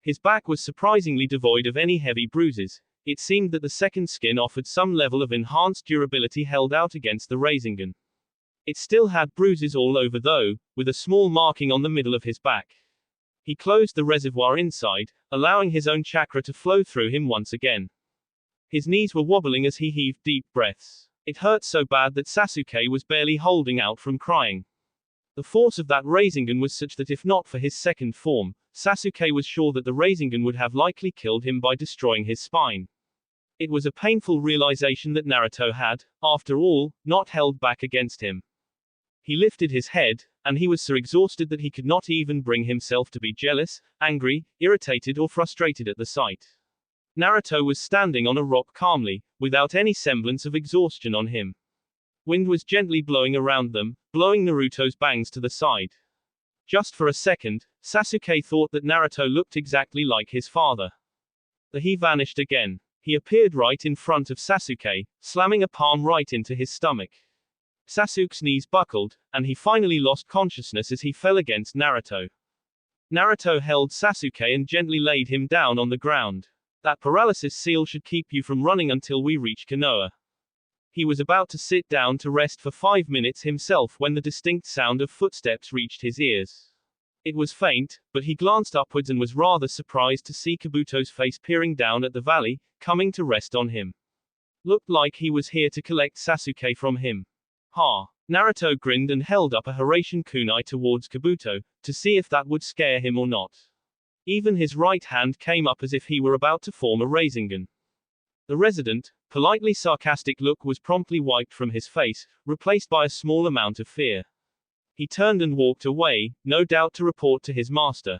His back was surprisingly devoid of any heavy bruises. It seemed that the second skin offered some level of enhanced durability held out against the Rasengan. It still had bruises all over though, with a small marking on the middle of his back. He closed the reservoir inside, allowing his own chakra to flow through him once again. His knees were wobbling as he heaved deep breaths. It hurt so bad that Sasuke was barely holding out from crying. The force of that Rasengan was such that if not for his second form, Sasuke was sure that the Rasengan would have likely killed him by destroying his spine. It was a painful realization that Naruto had, after all, not held back against him. He lifted his head, and he was so exhausted that he could not even bring himself to be jealous, angry, irritated, or frustrated at the sight. Naruto was standing on a rock calmly, without any semblance of exhaustion on him. Wind was gently blowing around them, blowing Naruto's bangs to the side. Just for a second, Sasuke thought that Naruto looked exactly like his father. Then he vanished again. He appeared right in front of Sasuke, slamming a palm right into his stomach. Sasuke's knees buckled, and he finally lost consciousness as he fell against Naruto. Naruto held Sasuke and gently laid him down on the ground. That paralysis seal should keep you from running until we reach Konoha. He was about to sit down to rest for 5 minutes himself when the distinct sound of footsteps reached his ears. It was faint, but he glanced upwards and was rather surprised to see Kabuto's face peering down at the valley, coming to rest on him. Looked like he was here to collect Sasuke from him. Ha! Naruto grinned and held up a Hiraishin kunai towards Kabuto, to see if that would scare him or not. Even his right hand came up as if he were about to form a Rasengan. The resident, politely sarcastic look was promptly wiped from his face, replaced by a small amount of fear. He turned and walked away, no doubt to report to his master.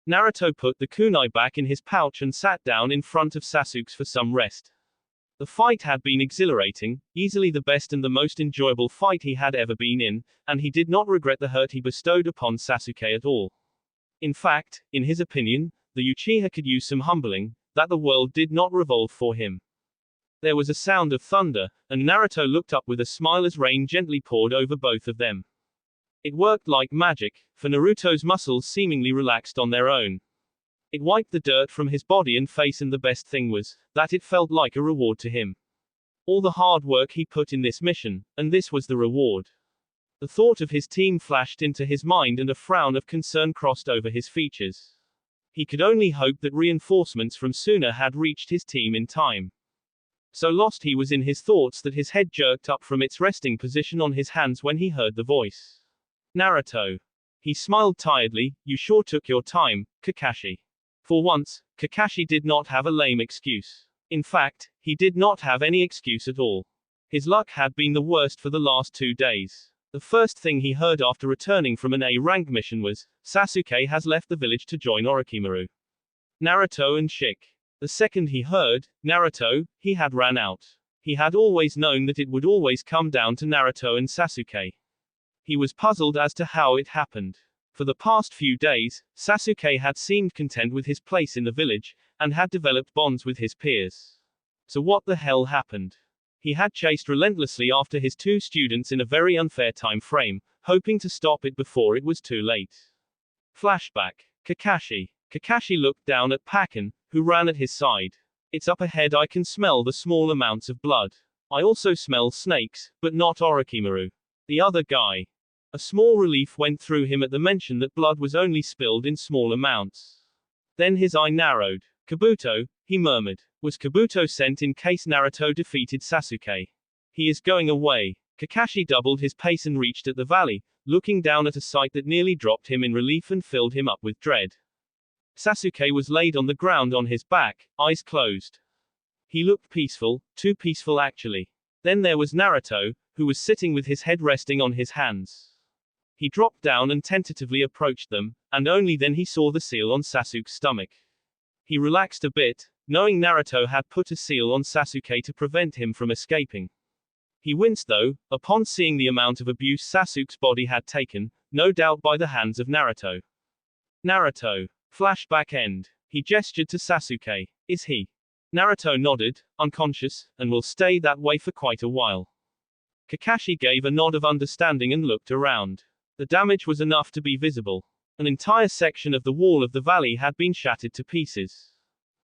Naruto put the kunai back in his pouch and sat down in front of Sasuke for some rest. The fight had been exhilarating, easily the best and the most enjoyable fight he had ever been in, and he did not regret the hurt he bestowed upon Sasuke at all. In fact, in his opinion, the Uchiha could use some humbling, that the world did not revolve for him. There was a sound of thunder, and Naruto looked up with a smile as rain gently poured over both of them. It worked like magic, for Naruto's muscles seemingly relaxed on their own. It wiped the dirt from his body and face, and the best thing was, that it felt like a reward to him. All the hard work he put in this mission, and this was the reward. The thought of his team flashed into his mind and a frown of concern crossed over his features. He could only hope that reinforcements from Suna had reached his team in time. So lost he was in his thoughts that his head jerked up from its resting position on his hands when he heard the voice. Naruto. He smiled tiredly. You sure took your time, Kakashi. For once, Kakashi did not have a lame excuse. In fact, he did not have any excuse at all. His luck had been the worst for the last 2 days. The first thing he heard after returning from an A-rank mission was, Sasuke has left the village to join Orochimaru, Naruto and Shik. The second he heard, Naruto, he had ran out. He had always known that it would always come down to Naruto and Sasuke. He was puzzled as to how it happened. For the past few days, Sasuke had seemed content with his place in the village, and had developed bonds with his peers. So what the hell happened? He had chased relentlessly after his 2 students in a very unfair time frame, hoping to stop it before it was too late. Flashback. Kakashi. Kakashi looked down at Pakken, who ran at his side. It's up ahead. I can smell the small amounts of blood. I also smell snakes, but not Orochimaru. The other guy. A small relief went through him at the mention that blood was only spilled in small amounts. Then his eye narrowed. Kabuto, he murmured. Was Kabuto sent in case Naruto defeated Sasuke? He is going away. Kakashi doubled his pace and reached at the valley, looking down at a sight that nearly dropped him in relief and filled him up with dread. Sasuke was laid on the ground on his back, eyes closed. He looked peaceful, too peaceful actually. Then there was Naruto, who was sitting with his head resting on his hands. He dropped down and tentatively approached them, and only then he saw the seal on Sasuke's stomach. He relaxed a bit, knowing Naruto had put a seal on Sasuke to prevent him from escaping. He winced though, upon seeing the amount of abuse Sasuke's body had taken, no doubt by the hands of Naruto. Naruto. Flashback end. He gestured to Sasuke. Is he? Naruto nodded, unconscious, and will stay that way for quite a while. Kakashi gave a nod of understanding and looked around. The damage was enough to be visible. An entire section of the wall of the valley had been shattered to pieces.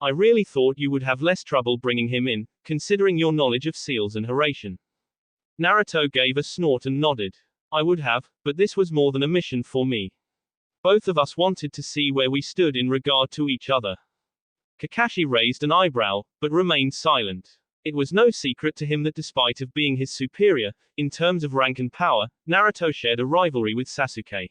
I really thought you would have less trouble bringing him in, considering your knowledge of seals and Hiraishin. Naruto gave a snort and nodded. I would have, but this was more than a mission for me. Both of us wanted to see where we stood in regard to each other. Kakashi raised an eyebrow, but remained silent. It was no secret to him that despite of being his superior, in terms of rank and power, Naruto shared a rivalry with Sasuke.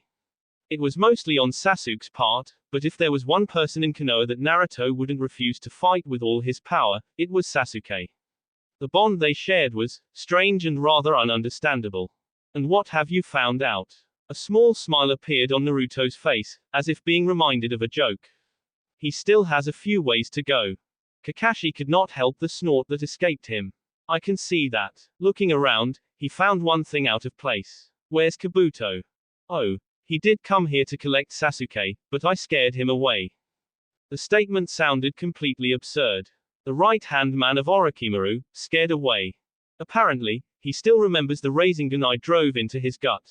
It was mostly on Sasuke's part, but if there was one person in Konoha that Naruto wouldn't refuse to fight with all his power, it was Sasuke. The bond they shared was strange and rather ununderstandable. And what have you found out? A small smile appeared on Naruto's face, as if being reminded of a joke. He still has a few ways to go. Kakashi could not help the snort that escaped him. I can see that. Looking around, he found one thing out of place. Where's Kabuto? Oh, he did come here to collect Sasuke, but I scared him away. The statement sounded completely absurd. The right-hand man of Orochimaru, scared away. Apparently, he still remembers the Rasengan I drove into his gut.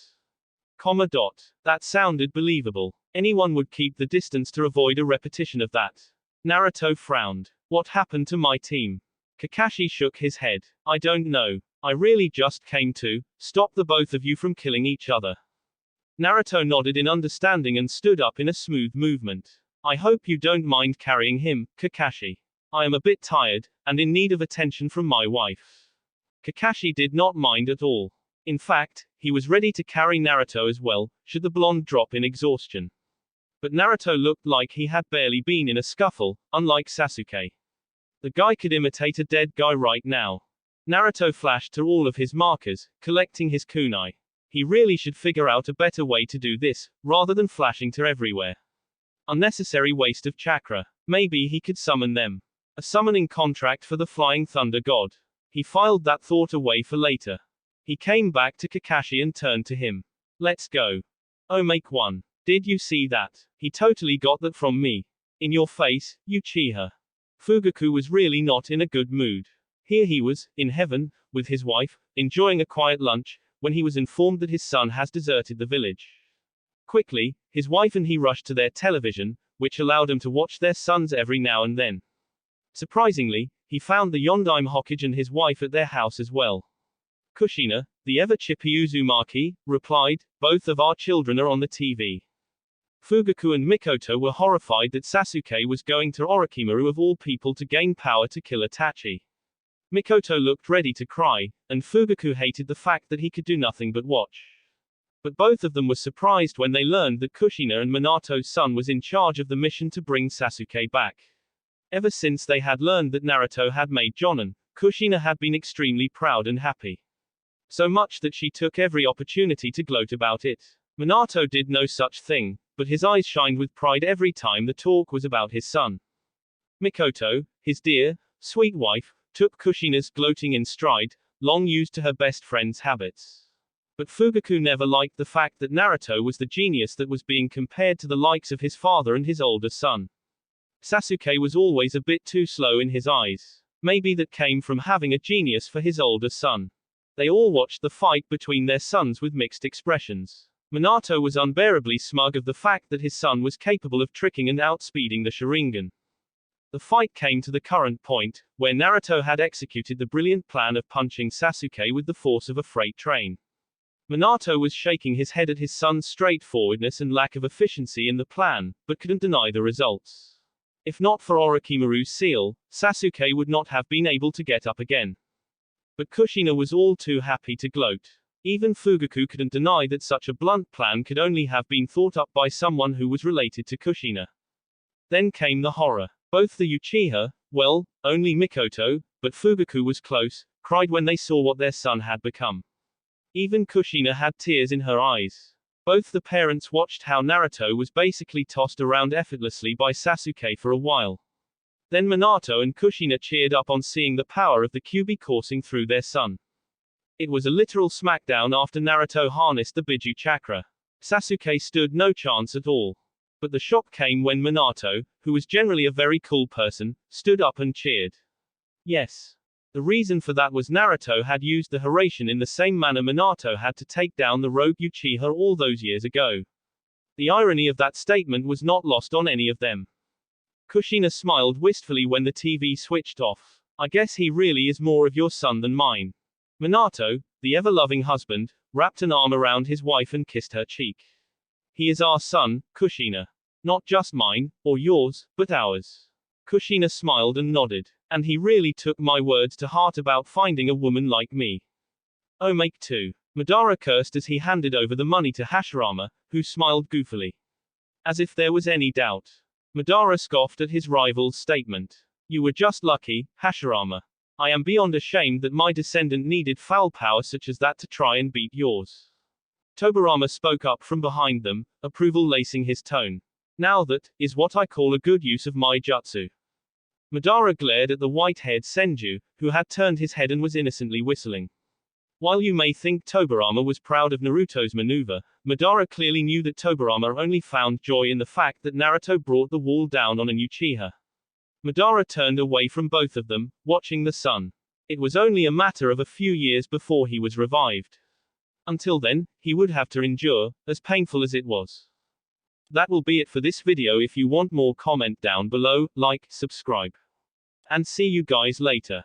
That sounded believable. Anyone would keep the distance to avoid a repetition of that. Naruto frowned. What happened to my team? Kakashi shook his head. I don't know. I really just came to stop the both of you from killing each other. Naruto nodded in understanding and stood up in a smooth movement. I hope you don't mind carrying him, Kakashi. I am a bit tired, and in need of attention from my wife. Kakashi did not mind at all. In fact, he was ready to carry Naruto as well, should the blonde drop in exhaustion. But Naruto looked like he had barely been in a scuffle, unlike Sasuke. The guy could imitate a dead guy right now. Naruto flashed to all of his markers, collecting his kunai. He really should figure out a better way to do this, rather than flashing to everywhere. Unnecessary waste of chakra. Maybe he could summon them. A summoning contract for the Flying Thunder God. He filed that thought away for later. He came back to Kakashi and turned to him. Let's go. Oh, make one. Did you see that? He totally got that from me. In your face, Uchiha. Fugaku was really not in a good mood. Here he was, in heaven, with his wife, enjoying a quiet lunch, when he was informed that his son has deserted the village. Quickly, his wife and he rushed to their television, which allowed them to watch their sons every now and then. Surprisingly, he found the Yondaime Hokage and his wife at their house as well. Kushina, the ever-chippy Uzumaki, replied, both of our children are on the TV. Fugaku and Mikoto were horrified that Sasuke was going to Orochimaru of all people to gain power to kill Itachi. Mikoto looked ready to cry, and Fugaku hated the fact that he could do nothing but watch. But both of them were surprised when they learned that Kushina and Minato's son was in charge of the mission to bring Sasuke back. Ever since they had learned that Naruto had made Jonin, Kushina had been extremely proud and happy. So much that she took every opportunity to gloat about it. Minato did no such thing, but his eyes shined with pride every time the talk was about his son. Mikoto, his dear, sweet wife, took Kushina's gloating in stride, long used to her best friend's habits. But Fugaku never liked the fact that Naruto was the genius that was being compared to the likes of his father and his older son. Sasuke was always a bit too slow in his eyes. Maybe that came from having a genius for his older son. They all watched the fight between their sons with mixed expressions. Minato was unbearably smug of the fact that his son was capable of tricking and outspeeding the Sharingan. The fight came to the current point, where Naruto had executed the brilliant plan of punching Sasuke with the force of a freight train. Minato was shaking his head at his son's straightforwardness and lack of efficiency in the plan, but couldn't deny the results. If not for Orochimaru's seal, Sasuke would not have been able to get up again. But Kushina was all too happy to gloat. Even Fugaku couldn't deny that such a blunt plan could only have been thought up by someone who was related to Kushina. Then came the horror. Both the Uchiha, well, only Mikoto, but Fugaku was close, cried when they saw what their son had become. Even Kushina had tears in her eyes. Both the parents watched how Naruto was basically tossed around effortlessly by Sasuke for a while. Then Minato and Kushina cheered up on seeing the power of the Kyuubi coursing through their son. It was a literal smackdown after Naruto harnessed the Biju chakra. Sasuke stood no chance at all. But the shock came when Minato, who was generally a very cool person, stood up and cheered. Yes. The reason for that was Naruto had used the Hiraishin in the same manner Minato had to take down the rogue Uchiha all those years ago. The irony of that statement was not lost on any of them. Kushina smiled wistfully when the TV switched off. I guess he really is more of your son than mine. Minato, the ever-loving husband, wrapped an arm around his wife and kissed her cheek. He is our son, Kushina. Not just mine, or yours, but ours. Kushina smiled and nodded. And he really took my words to heart about finding a woman like me. Oh, make two. Madara cursed as he handed over the money to Hashirama, who smiled goofily. As if there was any doubt. Madara scoffed at his rival's statement. You were just lucky, Hashirama. I am beyond ashamed that my descendant needed foul power such as that to try and beat yours. Tobirama spoke up from behind them, approval lacing his tone. Now that is what I call a good use of my jutsu. Madara glared at the white-haired Senju, who had turned his head and was innocently whistling. While you may think Tobirama was proud of Naruto's maneuver, Madara clearly knew that Tobirama only found joy in the fact that Naruto brought the wall down on an Uchiha. Madara turned away from both of them, watching the sun. It was only a matter of a few years before he was revived. Until then, he would have to endure, as painful as it was. That will be it for this video. If you want more, comment down below, like, subscribe. And see you guys later.